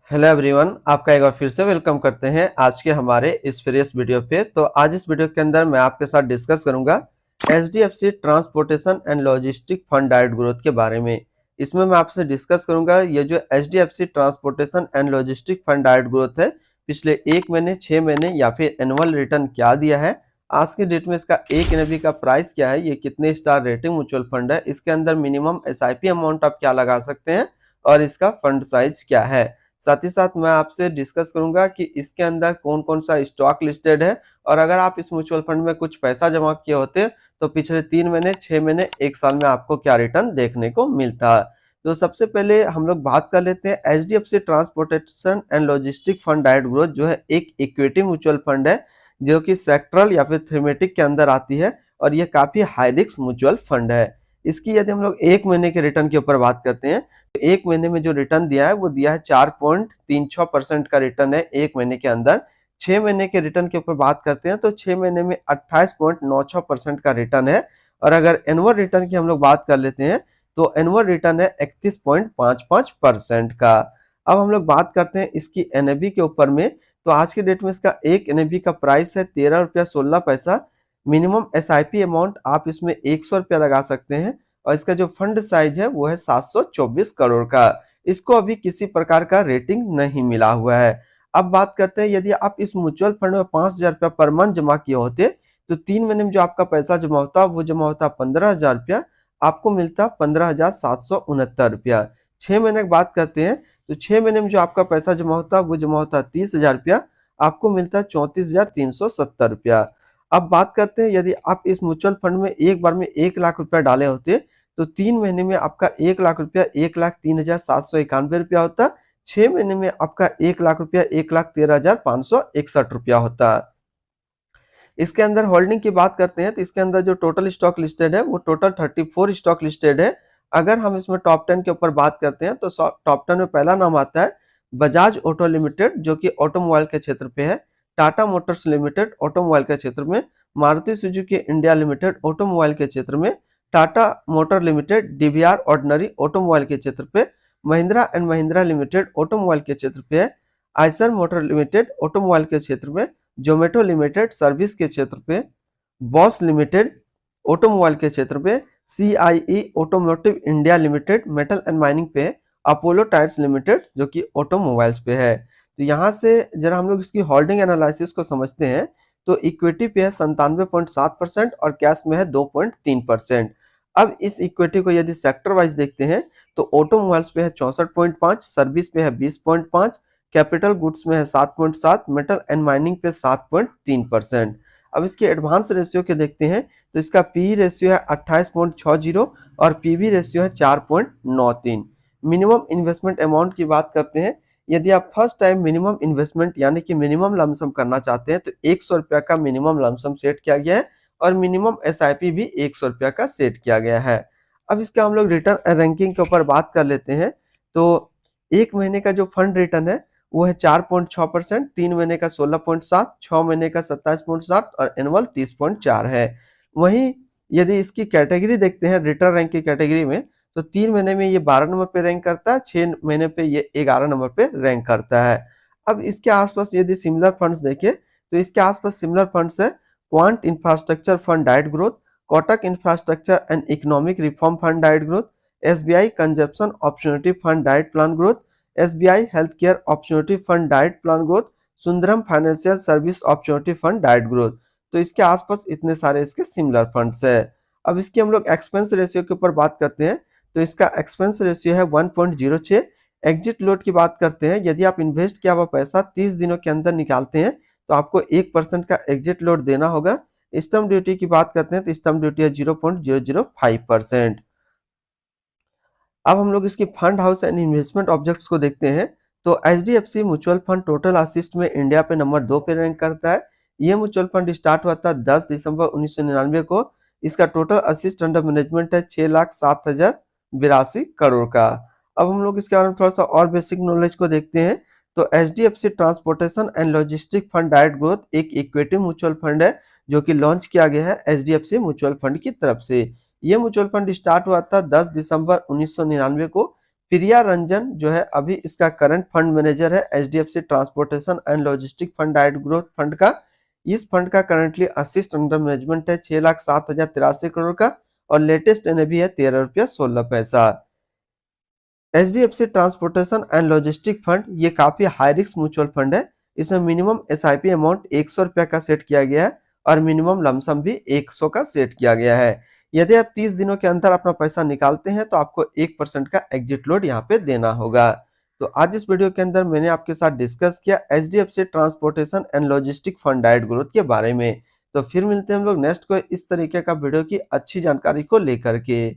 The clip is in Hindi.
हेलो एवरीवन, आपका एक बार फिर से वेलकम करते हैं आज के हमारे इस फ्रेश वीडियो पे। तो आज इस वीडियो के अंदर मैं आपके साथ डिस्कस करूंगा HDFC transportation and logistic fund direct growth के बारे में। इसमें मैं आपसे डिस्कस करूंगा ये जो HDFC transportation and logistic fund direct growth है, पिछले 1 महीने, 6 महीने या फिर एनुअल रिटर्न क्या दिया है, आज की डेट में इसका एक एनएवी का प्राइस क्या है, ये कितने स्टार रेटिंग म्यूचुअल फंड है, इसके अंदर मिनिमम एसआईपी अमाउंट आप क्या लगा सकते हैं और इसका फंड साइज क्या है। साथ ही साथ मैं आपसे डिस्कस करूंगा कि इसके अंदर कौन कौन सा स्टॉक लिस्टेड है, और अगर आप इस म्यूचुअल फंड में कुछ पैसा जमा किए होते तो पिछले 3 महीने, 6 महीने, 1 साल में आपको क्या रिटर्न देखने को मिलता। तो सबसे पहले हम लोग बात कर लेते हैं HDFC transportation and logistic fund direct growth जो है एक इक्विटी म्यूचुअल फंड है जो कि सेक्टरल या फिर थीमेटिक के अंदर आती है, और ये काफी हाई रिस्क म्यूचुअल फंड है। इसकी यदि हम लोग 1 महीने के रिटर्न के ऊपर बात करते हैं, 1 महीने में जो रिटर्न दिया है वो दिया है 4.36% का रिटर्न है 1 महीने के अंदर। 6 महीने के रिटर्न के ऊपर बात करते हैं तो 6 महीने में 28.96% का रिटर्न है, और अगर एनुअल रिटर्न की हम लोग बात कर लेते हैं तो एनुअल रिटर्न है 31.55% का। अब हम लोग बात करते हैं इसकी एनएवी के ऊपर में, तो आज की डेट में इसका एक एनएवी का प्राइस है 13 रुपया 16 पैसा। मिनिमम एसआईपी अमाउंट आप इसमें 100 रुपया लगा सकते हैं, और इसका जो फंड साइज है वो है 724 करोड़ का। इसको अभी किसी प्रकार का रेटिंग नहीं मिला हुआ है। अब बात करते हैं यदि आप इस म्यूचुअल फंड में 5,000 रुपया पर मंथ जमा किए होते तो 3 महीने में जो आपका पैसा जमा होता वो जमा होता 15,000 रुपया, आपको मिलता 15,769 रुपया। 6 महीने की बात करते हैं तो 6 महीने में जो आपका पैसा जमा होता वो जमा होता 30,000 रुपया, आपको मिलता 34,370 रुपया। अब बात करते हैं यदि आप इस म्यूचुअल फंड में एक बार में 1 लाख रुपया डाले होते तो 3 महीने में आपका 1 लाख रुपया 1,03,791 रुपया होता। 6 महीने में आपका 1 लाख रुपया 1,13,561 रुपया होता। इसके अंदर होल्डिंग की बात करते हैं तो इसके अंदर जो टोटल स्टॉक लिस्टेड है वो टोटल 34 स्टॉक लिस्टेड है। अगर हम इसमें टॉप 10 के ऊपर बात करते हैं तो टॉप 10 में पहला नाम आता है बजाज ऑटो लिमिटेड जो कि ऑटोमोबाइल के क्षेत्र पे है, टाटा मोटर्स लिमिटेड ऑटोमोबाइल के क्षेत्र में, Maruti Suzuki India limited automobile के क्षेत्र में, Tata motor limited DVR ordinary automobile के क्षेत्र पे, Mahindra and Mahindra limited automobile के क्षेत्र पे है, आइसर मोटर लिमिटेड ऑटोमोबाइल के क्षेत्र में, जोमेटो लिमिटेड सर्विस के क्षेत्र पे, बॉस लिमिटेड ऑटोमोबाइल के क्षेत्र पे, CIE automotive India limited metal and mining पे, अपोलो टायर्स लिमिटेड जो कि ऑटोमोबाइल्स पे है। तो यहाँ से जरा हम लोग इसकी होल्डिंग एनालिसिस को समझते हैं तो इक्विटी पे है 97.7% और कैश में है 2.3%। अब इस इक्विटी को यदि सेक्टर वाइज देखते हैं तो ऑटोमोबाइल्स पे है 64.5, सर्विस पे है 20.5, कैपिटल गुड्स में है 7.7, मेटल एंड माइनिंग पे 7.3%। अब इसके एडवांस रेशियो के देखते हैं तो इसका पी रेशियो है 28.60 और पीवी रेशियो है 4.93। मिनिमम इन्वेस्टमेंट अमाउंट की बात करते हैं, यदि आप फर्स्ट टाइम मिनिमम इन्वेस्टमेंट यानी कि मिनिमम लमसम करना चाहते हैं तो 100 रुपया का मिनिमम लमसम सेट किया गया है, और मिनिमम एसआईपी भी 100 रुपया का सेट किया गया है। अब इसका हम लोग रिटर्न रैंकिंग के ऊपर बात कर लेते हैं तो 1 महीने का जो फंड रिटर्न है वो है 4.6%, 3 महीने का 16.7, 6 महीने का 27.7 और एनुअल 30.4 है। वहीं यदि इसकी कैटेगरी देखते हैं रिटर्न रैंक की कैटेगरी में तो 3 महीने में ये 12 नंबर पे रैंक करता है, 6 महीने पे ये 11 नंबर पे रैंक करता है। अब इसके आसपास यदि सिमिलर फंड्स देखें तो इसके आसपास सिमिलर फंड्स है quant infrastructure fund direct growth, Kotak infrastructure and economic reform fund direct growth, SBI consumption opportunity fund direct plan growth, SBI health care opportunity fund direct plan growth, Sundaram financial service opportunity fund direct growth. तो इसके आसपास इतने सारे इसके सिमिलर फंड्स है। अब इसकी हम लोग एक्सपेंस रेशियो के ऊपर बात करते हैं तो इसका एक्सपेंस रेशियो है 1.06। एग्जिट लोड की बात करते हैं, यदि आप इन्वेस्ट किया हुआ पैसा 30 दिनों के अंदर निकालते हैं तो आपको 1% का एग्जिट लोड देना होगा। स्टैम्प ड्यूटी की बात करते हैं तो स्टैम्प ड्यूटी है 0.005%। अब हम लोग इसकी fund house and investment objects को देखते हैं तो HDFC mutual fund total assist में इंडिया पे नंबर 2 पे रैंक करता है। ये म्यूचुअल फंड स्टार्ट हुआ था 10 दिसंबर 1999 को। इसका टोटल असिस्ट अंडर मैनेजमेंट है 6,07,082 करोड़ का। अब हम लोग इसके बारे में थोड़ा सा और बेसिक नॉलेज को देखते हैं तो HDFC transportation and logistic fund direct growth एक इक्विटी म्यूचुअल फंड है जो कि लॉन्च किया गया है एचडीएफसी म्यूचुअल फंड की तरफ से। ये म्यूचुअल फंड स्टार्ट हुआ था 10 दिसंबर 1999 को। प्रिया रंजन जो है अभी इसका करंट फंड मैनेजर है HDFC transportation and logistic fund direct growth fund का। इस फंड का करंटली असिस्ट अंडर मैनेजमेंट है 6,07,083 करोड़ का और लेटेस्ट एनएवी है 13 रुपया 16 पैसा। HDFC transportation and logistic fund ये काफी हाई रिस्क म्यूचुअल फंड है। इसमें मिनिमम एसआईपी अमाउंट 100 रुपया का सेट किया गया है और मिनिमम लमसम भी 100 का सेट किया गया है। यदि आप 30 दिनों के अंदर अपना पैसा निकालते हैं तो आपको 1% का एग्जिट लोड यहाँ पे देना होगा। तो आज इस वीडियो के अंदर मैंने आपके साथ डिस्कस किया HDFC transportation and logistic fund direct growth के बारे में। तो फिर मिलते हैं हम लोग नेक्स्ट को इस तरीके का वीडियो की अच्छी जानकारी को लेकर के।